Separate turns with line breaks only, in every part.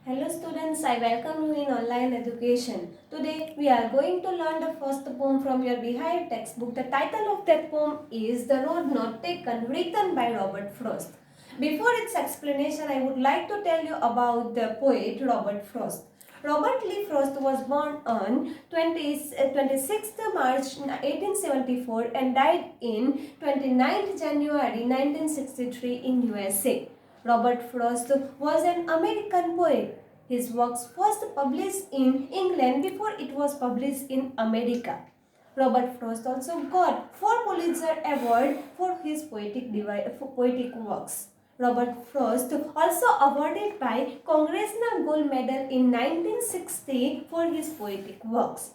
Hello students, I welcome you in online education. Today we are going to learn the first poem from your Behind textbook. The title of that poem is The Road Not Taken, written by Robert Frost. Before its explanation, I would like to tell you about the poet Robert Frost. Robert Lee Frost was born on 26th March 1874 and died in 29th January 1963 in USA. Robert Frost was an American poet. His works first published in England before it was published in America. Robert Frost also got 4 Pulitzer Award for his poetic works. Robert Frost also awarded by Congressional Gold Medal in 1960 for his poetic works.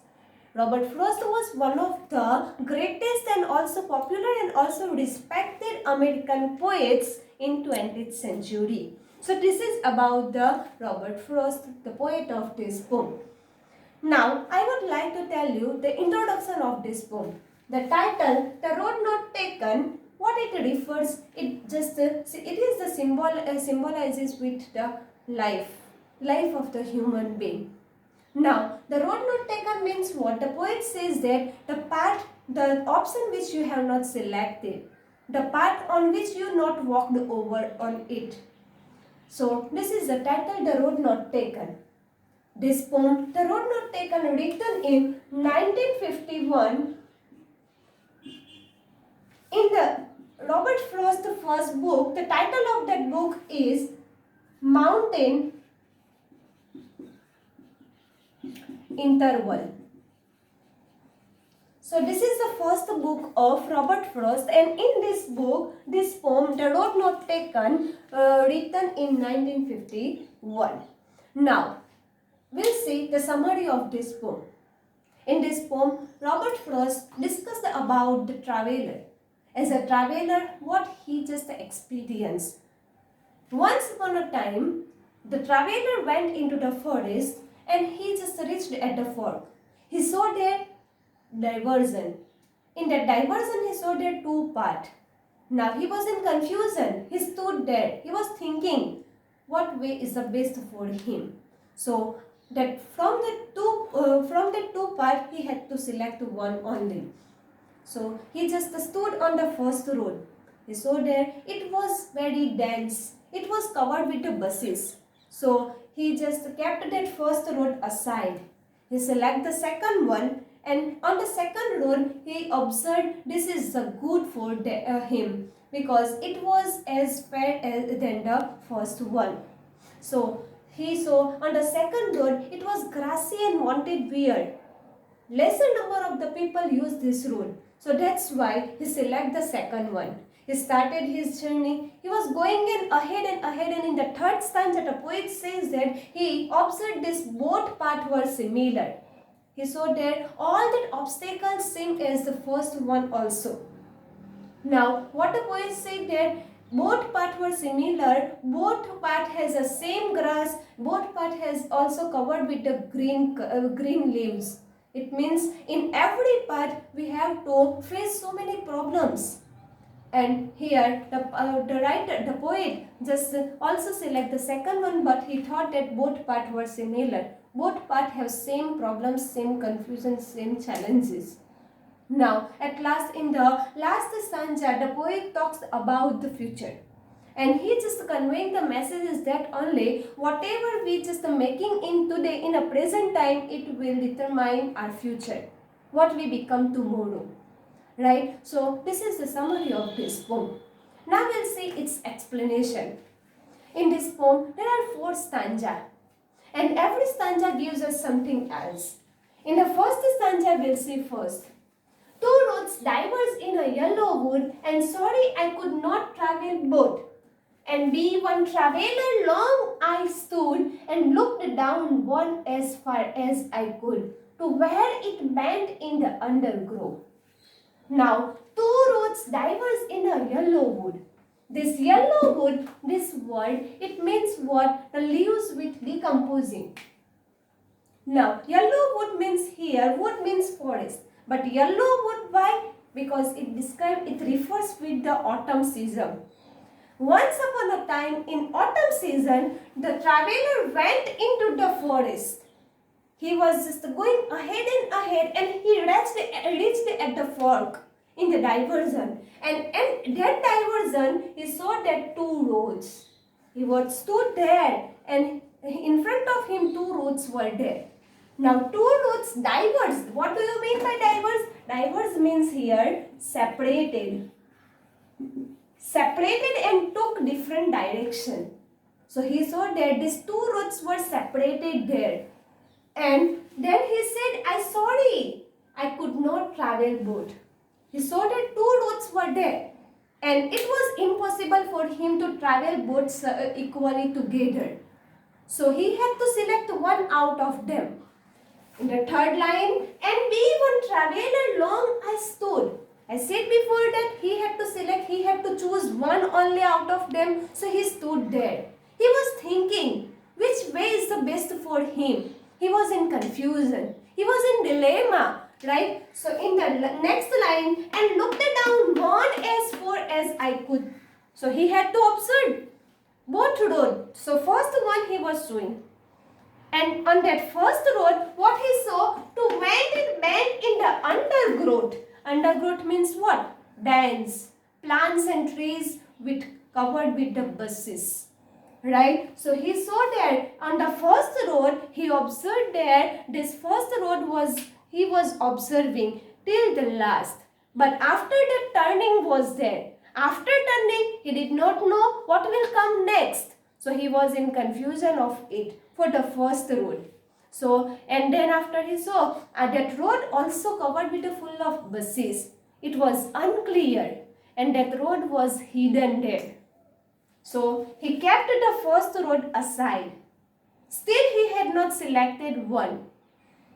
Robert Frost was one of the greatest and also popular and also respected American poets in 20th century. So this is about the Robert Frost, the poet of this poem. Now I would like to tell you the introduction of this poem. The title, The Road Not Taken, what it refers, it is the symbolizes with the life of the human being. Now, the road not taken means what? The poet says that the option which you have not selected, the path on which you not walked over on it. So, this is the title, The Road Not Taken. This poem, The Road Not Taken, written in 1951 in the Robert Frost first book. The title of that book is Mountain Interval. So this is the first book of Robert Frost, and in this book, this poem, The Road Not Taken, written in 1951. Now, we'll see the summary of this poem. In this poem, Robert Frost discussed about the traveler. As a traveler, what he just experienced. Once upon a time, the traveler went into the forest and he just reached at the fork. He saw there diversion. In that diversion, he saw there 2 paths. Now he was in confusion. He stood there. He was thinking, what way is the best for him? So that from the two paths, he had to select one only. So he just stood on the first road. He saw there it was very dense. It was covered with the bushes. So he just kept that first road aside. He selected the second one, and on the second road he observed this is good for him because it was as fair than the first one. So he saw on the second road it was grassy and wanted weird. Lesser number of the people use this road. So that's why he selected the second one. He started his journey. He was going in ahead, and in the third stanza, the poet says that he observed this both paths were similar. He saw that all that obstacles same as the first one also. Now, what the poet said that both paths were similar, both path has the same grass, both path has also covered with the green leaves. It means in every path we have to face so many problems. And here the poet just also select the second one, but he thought that both paths were similar. Both paths have same problems, same confusion, same challenges. Now, at last, in the last stanza, the poet talks about the future. And he just conveying the message is that only whatever we just making in today, in a present time, it will determine our future. What we become tomorrow. Right? So, this is the summary of this poem. Now we'll see its explanation. In this poem, there are 4 stanzas. And every stanza gives us something else. In the first stanza, we'll see first. 2 roads diverge in a yellow wood, and sorry I could not travel both. And be one traveler long I stood, and looked down one as far as I could, to where it bent in the undergrowth. Now, 2 roads diverge in a yellow wood. This yellow wood, this word, it means what? The leaves with decomposing. Now, yellow wood means here, wood means forest. But yellow wood, why? Because it refers with the autumn season. Once upon a time in autumn season, the traveler went into the forest. He was just going ahead and he reached at the fork in the diversion. And that diversion, he saw that two roads. He was stood there and in front of him two roads were there. Now two roads diverged. What do you mean by diverged? Diverged means here separated. Separated and took different direction. So he saw that these two roads were separated there. And then he said, I could not travel both. He saw that two roads were there. And it was impossible for him to travel both equally together. So he had to select one out of them. In the third line, and be one traveler long I stood. I said before that he had to choose one only out of them. So he stood there. He was thinking which way is the best for him. He was in confusion. He was in dilemma, right? So in the next line, and looked down one as far as I could. So he had to observe both roads. So first one he was showing. And on that first road, what he saw, to went and bent in the undergrowth. Undergrowth means what? Dense plants and trees covered with the bushes. Right? So he saw there on the first road, he observed there, this first road he was observing till the last. But after the turning was there. After turning, he did not know what will come next. So he was in confusion of it for the first road. So, and then after he saw that road also covered with a full of bushes. It was unclear and that road was hidden there. So he kept the first road aside. Still he had not selected one.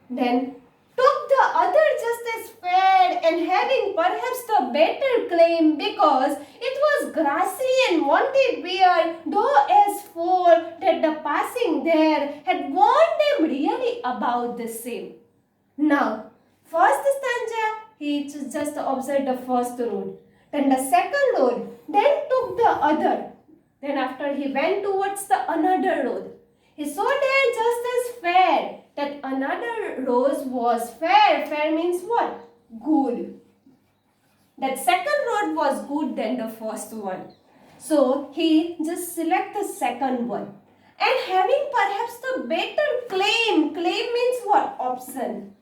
Then took the other just as fair and having perhaps the better claim because it was grassy and wanted wear, though as for that the passing there had warned them really about the same. Now, first stanza, he just observed the first road. Then the second road, then took the other. Then after he went towards the another road. He saw there just as fair that another rose was fair. Fair means what? Good. That second road was good than the first one. So he just select the second one. And having perhaps the better claim. Claim means what? Option.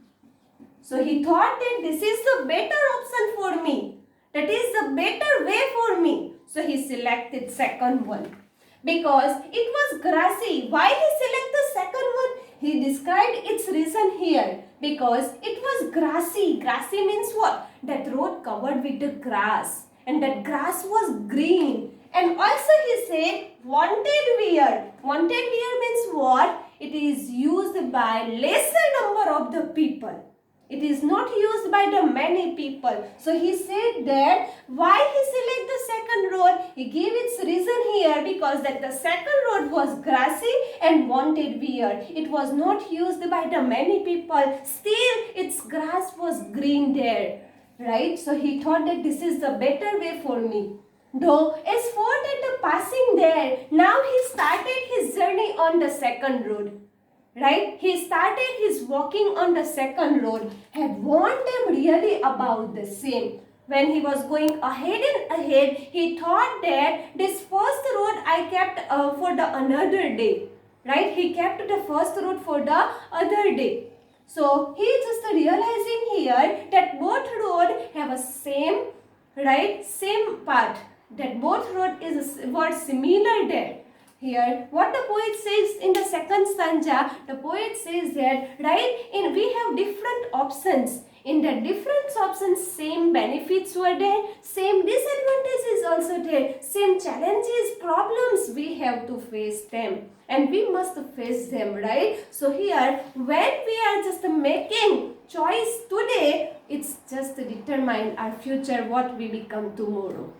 So he thought that this is the better option for me. That is the better way for me. So he selected second one. Because it was grassy. Why he select the second one? He described its reason here. Because it was grassy. Grassy means what? That road covered with the grass. And that grass was green. And also he said wanted wear. Wanted wear means what? It is used by lesser number of the people. It is not used by the many people. So he said that why he select the second road? He gave its reason here because that the second road was grassy and wanted wear. It was not used by the many people. Still its grass was green there. Right? So he thought that this is the better way for me. Though as for that the passing there, now he started his journey on the second road. Right? He started his walking on the second road, had warned them really about the same. When he was going ahead and ahead, he thought that this first road I kept for the another day. Right? He kept the first road for the other day. So, he is just realizing here that both road have a same, right, same path. That both road were similar there. Here, what the poet says in the second stanza, the poet says that, right, we have different options. In the different options, same benefits were there, same disadvantages also there, same challenges, problems, we have to face them. And we must face them, right? So here, when we are just making choice today, it's just to determine our future, what we become tomorrow.